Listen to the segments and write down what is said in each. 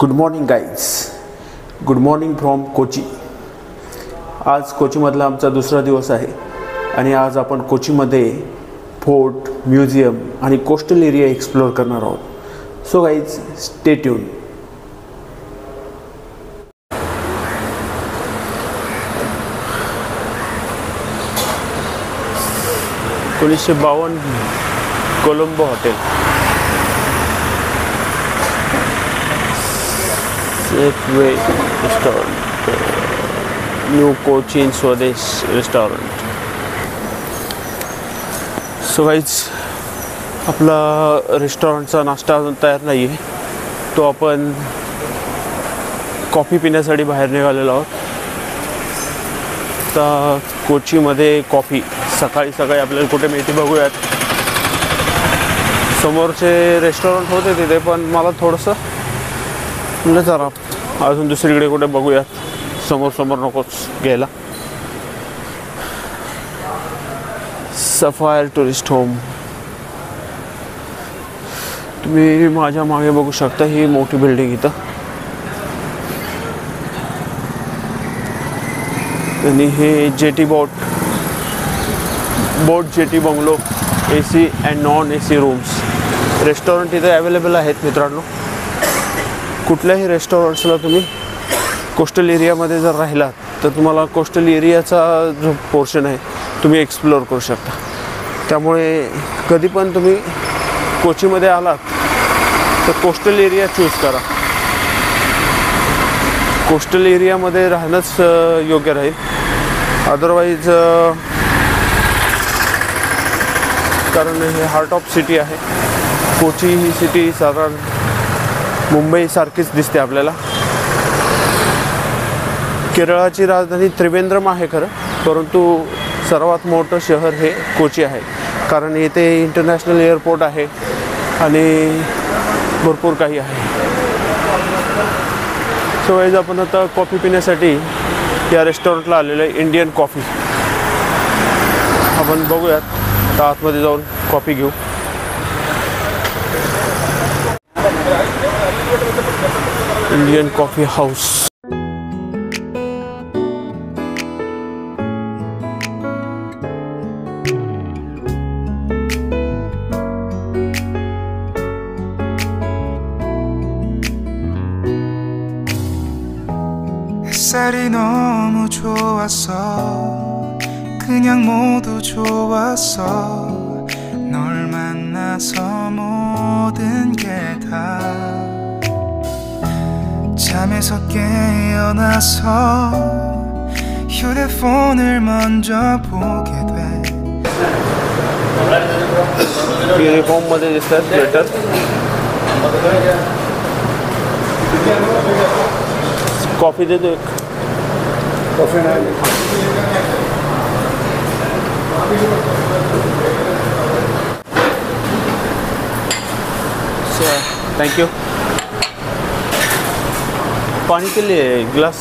Good morning guys, good morning from Kochi. आज कोचीमधला आमचा दुसरा दिवस आहे आणि आज आपण कोचीमध्ये फोर्ट, म्युझियम आणि कोस्टल एरिया एक्सप्लोर करणार आहोत। So guys, stay tuned. एकोणीसशे 52 Colombo hotel, Safeway restaurant, new Cochin Swadesh restaurant. So guys, आपला रेस्टॉरंटचा नाश्ता अजून तयार नाही आहे, तो आपण कॉफी पिण्यासाठी बाहेर निघालेलो आहोत। आता कोचीमध्ये कॉफी सकाळी सकाळी आपल्याला कुठे मिळते बघूयात। समोरचे रेस्टॉरंट होते तिथे, पण मला थोडंसं म्हणजे जरा अजून दुसरीकडे कुठे बघूयात, समोर समोर नकोच घ्यायला। सफायर टुरिस्ट होम, तुम्ही माझ्या मागे बघू शकता, ही मोठी बिल्डिंग इथं, आणि हे jetty boat jetty bungalow, AC and non AC rooms. Restaurant इथे अवेलेबल आहेत मित्रांनो। कुठल्याही रेस्टॉरंट्सला तुम्ही कोस्टल एरियामध्ये जर राहिलात तर तुम्हाला कोस्टल एरियाचा जो पोर्शन आहे तुम्ही एक्सप्लोअर करू शकता। त्यामुळे कधी पण तुम्ही कोचीमध्ये आलात तर कोस्टल एरिया चूज करा। कोस्टल एरियामध्ये राहणंच योग्य राहील, अदरवाईज कारण हे हार्ट ऑफ सिटी आहे। कोची ही सिटी साधारण मुंबईसारखीच दिसते आपल्याला। केरळाची राजधानी त्रिवेंद्रम आहे खरं, परंतु सर्वात मोठं शहर हे कोची आहे, कारण येथे इंटरनॅशनल एअरपोर्ट आहे आणि भरपूर काही आहे। सो गाईज, आपण आता कॉफी पिण्यासाठी या रेस्टॉरंटला आलेलो आहे, इंडियन कॉफी। आपण बघूयात, आता आतमध्ये जाऊन कॉफी घेऊ। Indian coffee house. 햇살이 너무 좋았어, 그냥 모두 좋았어, 널 만나서 모든 게 다 잠에서 깨어나서 휴대폰을 먼저 보게 돼। युनिफॉर्ममध्ये दिसतात वेटर। कॉफी दे दो एक। कॉफी नाही, थैंक यू। पानी के लिए ग्लास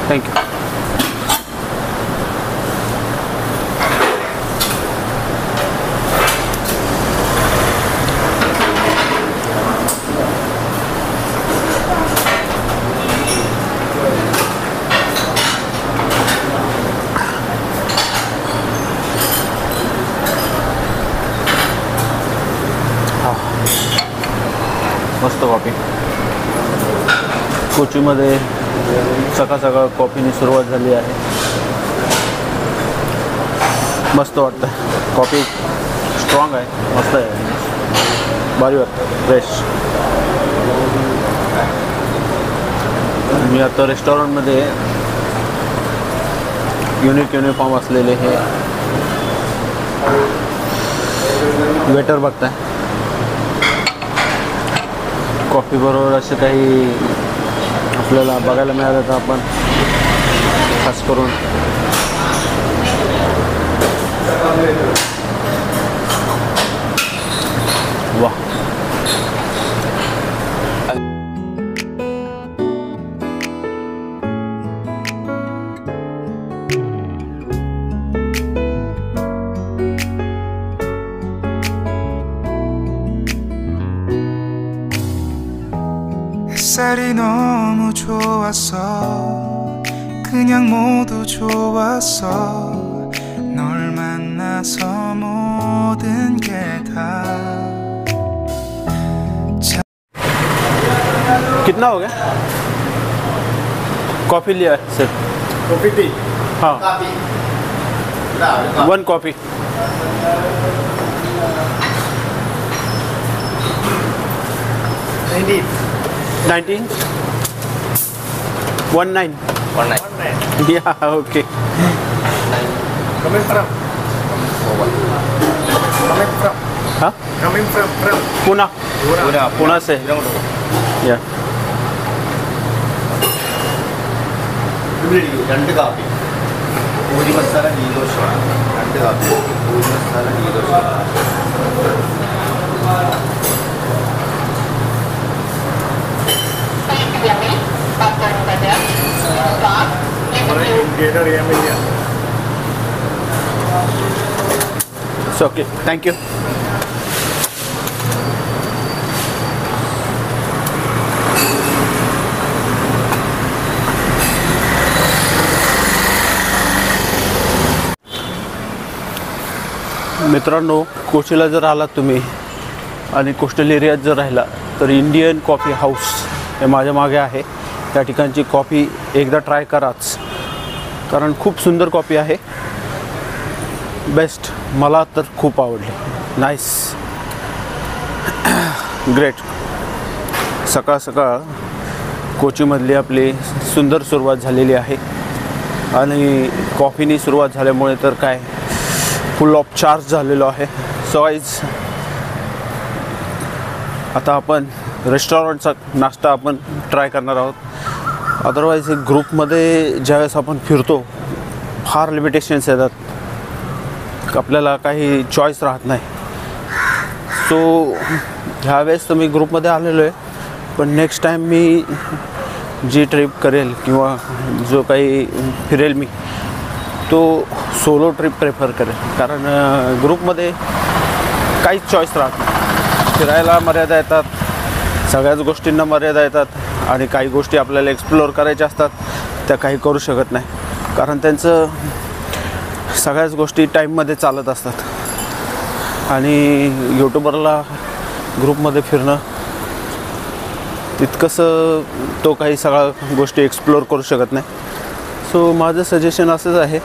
थैंक यू। मस्त कॉफी। कोचीमध्ये सकाळ सकाळ कॉफीने सुरुवात झाली आहे। मस्त वाटतं, कॉफी स्ट्रॉंग आहे, मस्त आहे, भारी वाटतं, फ्रेश। मी आता रेस्टॉरंटमध्ये युनिफॉर्म असलेले हे वेटर बघताय। कॉफी बरोबर असे काही आपल्याला बघायला मिळालं तर आपण खास करून वाह, 색깔이 너무 좋았어 그냥 모두 좋았어 널 만나서 모든 게다 कितना हो गया? कॉफ़ी लिया है सर। कॉफी टी हाँ, काफी 1 coffee. 19 19 yeah okay coming from हाँ coming from पुणे पुणे से या രണ്ട് കാപ്പി പൂരി മസാല ഗീ ദോശ രണ്ട് കാപ്പി പൂരി മസാല ഗീ ദോശ അറിയാൻ വയ്യ ओके थैंक यू मित्रांनो कोचीला जर आलात तुम्ही आणि कोस्टल एरियात जर राहिला तर इंडियन कॉफी हाऊस हे माझ्या मागे आहे त्या ठिकाणची कॉफी एकदा ट्राय कराच कारण खूप सुंदर कॉफी आहे बेस्ट मला तर खूप आवडली नाईस ग्रेट सकाळ सकाळ कोचीमधली आपली सुंदर सुरुवात झालेली आहे आणि कॉफीनी सुरुवात झाल्यामुळे तर काय फुल ऑफ चार्ज झालेलो आहे सो गाईज आता आपण रेस्टॉरंटचा नाश्ता आपण ट्राय करणार आहोत अदरवाईज ग्रुपमध्ये ज्यावेळेस आपण फिरतो फार लिमिटेशन्स येतात आपल्याला काही चॉईस राहत नाही सो ह्यावेळेस तर मी ग्रुपमध्ये आलेलो आहे पण नेक्स्ट टाईम मी जी ट्रिप करेल किंवा जो काही फिरेल मी तो सोलो ट्रिप प्रेफर करेल कारण ग्रुपमध्ये काहीच चॉईस राहत नाही फिरायला मर्यादा येतात सगळ्याच गोष्टींना मर्यादा येतात आणि काही गोष्टी आपल्याला एक्सप्लोअर करायच्या असतात त्या काही करू शकत नाही कारण त्यांचं सगळ्याच गोष्टी टाईममध्ये चालत असतात आणि यूट्यूबरला ग्रुपमध्ये फिरणं तितकंसं तो काही सगळ्या गोष्टी एक्सप्लोअर करू शकत नाही सो माझं सजेशन असंच आहे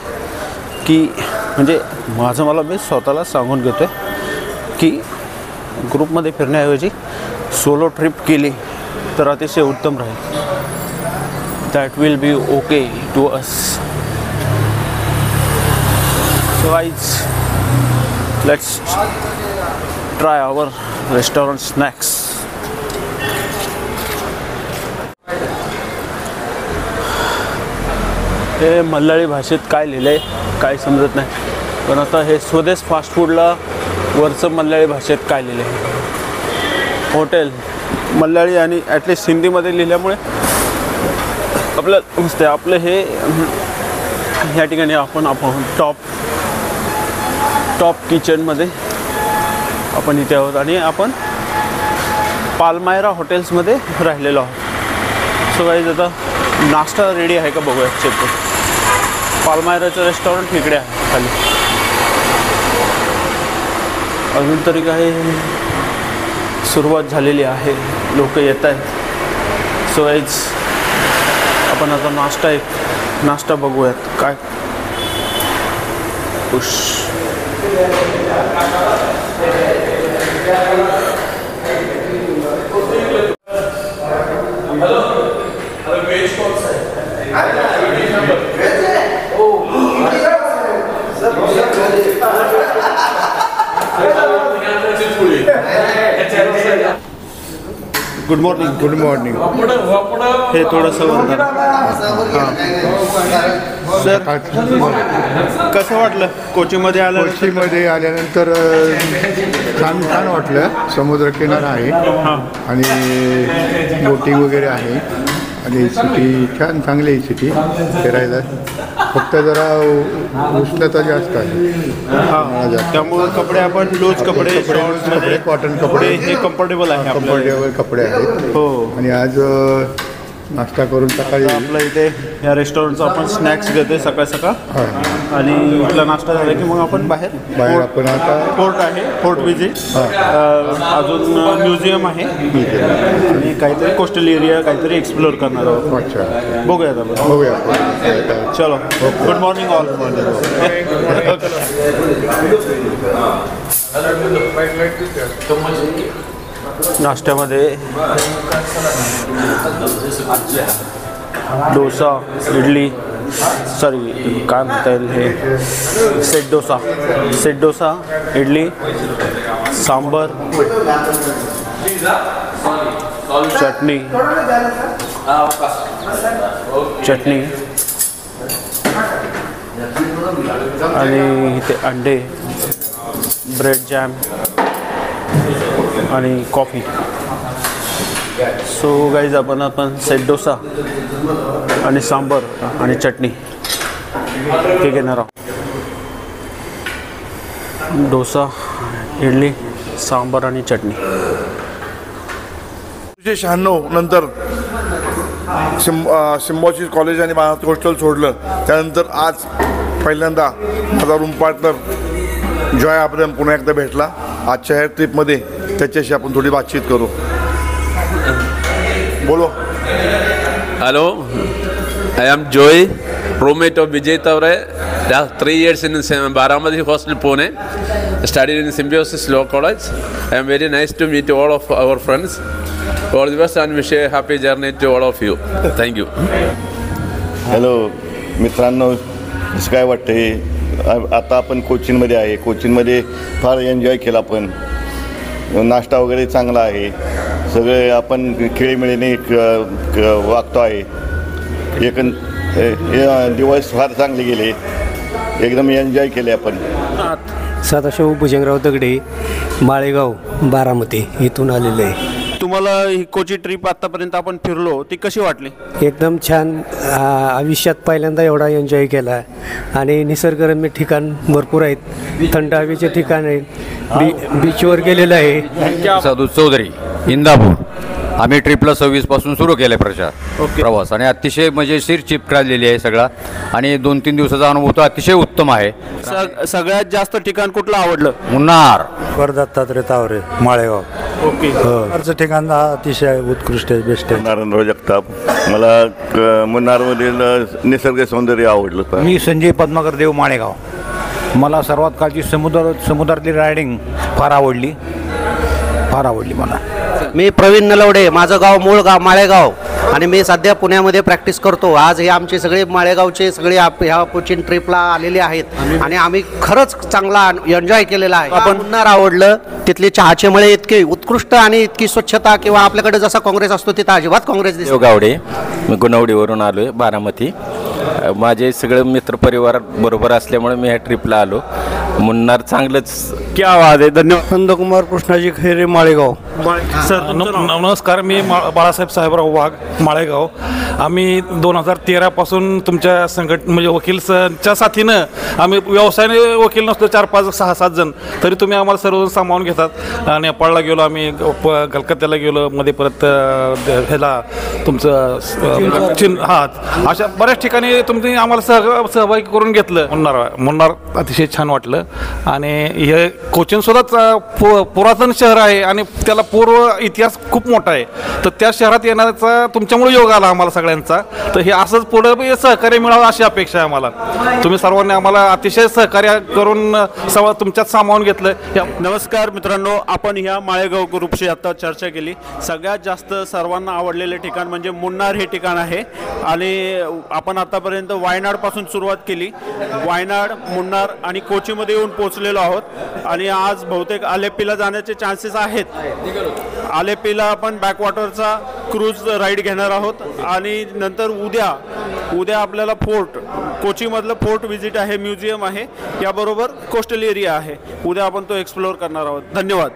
की म्हणजे माझं मला मी स्वतःला सांगून घेतो आहे की ग्रुपमध्ये फिरण्याऐवजी सोलो ट्रिप केली तर अतिशय उत्तम राहील that will be okay to us so guys let's try our restaurant snacks हे मल्याळी भाषेत काय लिहिलं आहे काय समजत नाही पण आता हे स्वदेश फास्ट फूडला वरचं मल्याळी भाषेत काय लिहिलं आहे हॉटेल मल्याळी आणि ॲटलिस्ट हिंदीमध्ये लिहिल्यामुळे आपल्याला समजते आपलं हे ह्या ठिकाणी आपण टॉप किचनमध्ये आपण इथे आहोत आणि आपण पालमायरा हॉटेल्समध्ये राहिलेलो आहोत सो गाईज आता नाश्ता रेडी आहे का बघूया चेक करू पालमायराचं रेस्टॉरंट इकडे आहे खाली अजून तरी काही सुरुवात झालेली आहे लोक येत आहेत सो गाईज आपण आता नाश्ता बघूयात काय खुश गुड मॉर्निंग हे थोडंसं म्हणतात सर कसं वाटलं कोचीमध्ये आल्यानंतर छान वाटलं समुद्रकिनारा आहे आणि बोटिंग वगैरे आहे आणि सिटी चांगली आहे सिटी फिरायला फक्त जरा उष्णता जास्त आहे त्यामुळे कपडे आपण लूज कपडे कॉटन कपडे हे कम्फर्टेबल आहे कम्फर्टेबल कपडे आहेत हो आणि आज नाश्ता करून सकाळी आपलं इथे या रेस्टॉरंटचा आपण स्नॅक्स घेतोय सकाळ सकाळ हां आणि इथला नाश्ता झाला की मग आपण बाहेर आपण आता फोर्ट आहे, फोर्ट विजिट, अजून म्युझियम आहे आणि काहीतरी कोस्टल एरिया काहीतरी एक्सप्लोर करणार आहोत. अच्छा बघूयात आपण. बघूया आपण. चलो, गुड मॉर्निंग ऑल. नाश्त्यामध्ये डोसा, इडली, सॉरी काय म्हणता येईल हे, सेट डोसा, इडली, सांबर, चटणी आणि इथे अंडे, ब्रेड जॅम आणि कॉफी. सो गाईज आपण सेट डोसा आणि सांबर आणि चटणी हे घेणार आहोत. डोसा, इडली, सांबर आणि चटणी. 1996 नंतर सिम्बॉसिस कॉलेज आणि महाराष्ट्र हॉस्टेल सोडलं. त्यानंतर आज पहिल्यांदा माझा रूम पार्टनर जॉय आपल्याला पुन्हा एकदा भेटला. आजच्या ह्या ट्रिपमध्ये त्याच्याशी आपण थोडी बातचीत करू. बोलो. Hello, I am Joy, roommate of Vijay Tavre. 3 years in Baramati Hostel, Pune. Studied in Symbiosis Law College. I am very nice to meet all of our friends. All the best and wish a happy journey to all of you. Thank you. Hello मित्रांनो, कसं काय वाटतंय? आता आपण कोचीनमध्ये आहे. कोचीनमध्ये फार enjoy केला आपण. नाश्ता वगैरे चांगला आहे. सगळे आपण खेळीमेळीने वागतो आहे. दिवस फार चांगले गेले. एकदम एन्जॉय केले आपण. सदाशिव भुजंगराव दगडे, माळेगाव, बारामती इथून आलेले आहे. तुम्हाला ही कोची ट्रिप आतापर्यंत आपण फिरलो ती कशी वाटली? एकदम छान. आयुष्यात पहिल्यांदा एवढा एन्जॉय केला आणि निसर्गरम्य ठिकाण भरपूर आहेत. थंड हवेचे ठिकाण आहेत. बीचवर गेलेलं आहे. साधू चौधरी, इंदापूर. आम्ही ट्रिपला 26 पासून सुरू केलं आहे प्रवास आणि अतिशय मजेशीर ट्रिप काढलेली आहे सगळा आणि 2-3 दिवसाचा अनुभव तो अतिशय उत्तम आहे. सगळ्यात जास्त ठिकाण कुठलं आवडलं? मुन्नार. दत्तात्रय तावरे, माळेगाव. ओके. ठिकाण अतिशय उत्कृष्ट आहे, बेस्ट आहे. नारायणराव जगताप. मला मुन्नारमधील निसर्ग सौंदर्य आवडलं. मी संजय पद्माकर देव, माळेगाव. मला सर्वात कालची समुद्रातली रायडिंग फार आवडली मला. मी प्रवीण नलवडे, माझं गाव मूळ गाव माळेगाव आणि मी सध्या पुण्यामध्ये प्रॅक्टिस करतो. आज हे आमचे सगळे माळेगावचे सगळे ह्या कोचिंग ट्रिपला आलेले आहेत आणि आम्ही खरंच चांगला एन्जॉय केलेला आहे. आपण मुन्नार आवडलं. तिथले चहाचे मळे इतके उत्कृष्ट आणि इतकी स्वच्छता किंवा आपल्याकडे जसा काँग्रेस असतो तिथं अजिबात काँग्रेस दिसतो. गावडे, मी गुणवडीवरून आलो आहे, बारामती. माझे सगळे मित्रपरिवार बरोबर असल्यामुळे मी ह्या ट्रिपला आलो. मुन्नार चांगलंच. क्या आवाज आहे. धन्यवाद. नंदकुमार कृष्णाजी खैरे, माळेगाव. सर नमस्कार. मी बाळासाहेब साहेबराव वाघ, माळेगाव. आम्ही 2013 पासून तुमच्या म्हणजे वकीलच्या साथीनं आम्ही व्यवसायाने वकील नसतो, 4-5-6-7 जण, तरी तुम्ही आम्हाला सर्वजण सामावून घेतात. नेपाळला गेलो आम्ही, कलकत्त्याला गेलो, मध्ये परत ह्याला तुमचं अशा बऱ्याच ठिकाणी तुम्ही आम्हाला सहभागी करून घेतलं. मुन्नार अतिशय छान वाटलं आणि हे कोचीनसुद्धा पुरातन शहर आहे आणि त्याला पूर्व इतिहास खूप मोठा आहे. तर त्या शहरात येण्याचा तुमच्यामुळे योग आला आम्हाला सगळ्यांचा. तर हे असंच पुढे सहकार्य मिळावं अशी अपेक्षा आहे आम्हाला. तुम्ही सर्वांनी आम्हाला अतिशय सहकार्य करून तुमच्यात सामावून घेतलं. नमस्कार मित्रांनो, आपण ह्या माळेगाव ग्रुपशी आता चर्चा केली. सगळ्यात जास्त सर्वांना आवडलेले ठिकाण म्हणजे मुन्नार हे ठिकाण आहे आणि आपण आतापर्यंत वायनाडपासून सुरुवात केली. वायनाड, मुन्नार आणि कोचीमध्ये येऊन पोहोचलेलो आहोत आणि आज बहुतेक आलेप्पीला जाण्याचे चान्सेस आहेत. आलेप्पीला आपण बॅकवॉटरचा क्रूज राईड घेणार आहोत आणि नंतर उद्या आपल्याला कोचीमधलं फोर्ट विजिट आहे, म्युझियम आहे, याबरोबर कोस्टल एरिया आहे. उद्या आपण तो एक्सप्लोअर करणार आहोत. धन्यवाद.